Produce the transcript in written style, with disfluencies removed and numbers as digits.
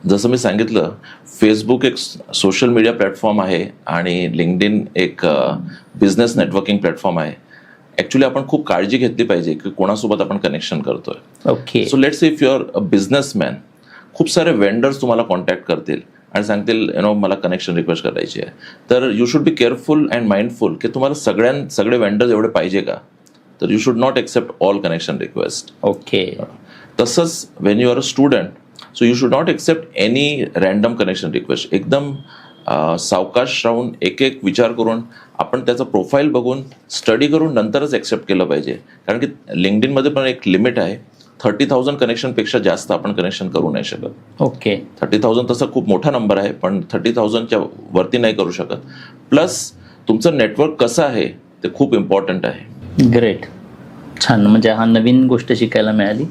जसं मी सांगितलं, फेसबुक एक सोशल मीडिया प्लॅटफॉर्म आहे आणि लिंक्डइन एक बिझनेस नेटवर्किंग प्लॅटफॉर्म आहे. ॲक्च्युली आपण खूप काळजी घेतली पाहिजे की कोणासोबत आपण कनेक्शन करतोय. Okay. So let's if you are a businessman, खूप सारे वेंडर्स तुम्हाला कॉन्टॅक्ट करतील आणि सांगतील मला कनेक्शन रिक्वेस्ट करायची आहे. तर you should be careful and mindful की तुम्हाला सगळे वेंडर्स एवढे पाहिजे का. तर you should not accept all connection request. Okay. तसंच when you are a student, so you should not accept any random connection request. एकदम सावकाश राहून एक विचार करून आपण त्याचं प्रोफाईल बघून स्टडी करून नंतरच एक्सेप्ट केलं पाहिजे. कारण की लिंक्डइनमध्ये पण एक लिमिट आहे. 30,000 कनेक्शनपेक्षा जास्त आपण कनेक्शन करू नाही शकत. ओके. 30,000 तसा खूप मोठा नंबर आहे, पण 30,000च्या वरती नाही करू शकत. प्लस तुमचं नेटवर्क कसं आहे ते खूप इम्पॉर्टंट आहे. ग्रेट. छान. म्हणजे हा नवीन गोष्ट शिकायला मिळाली.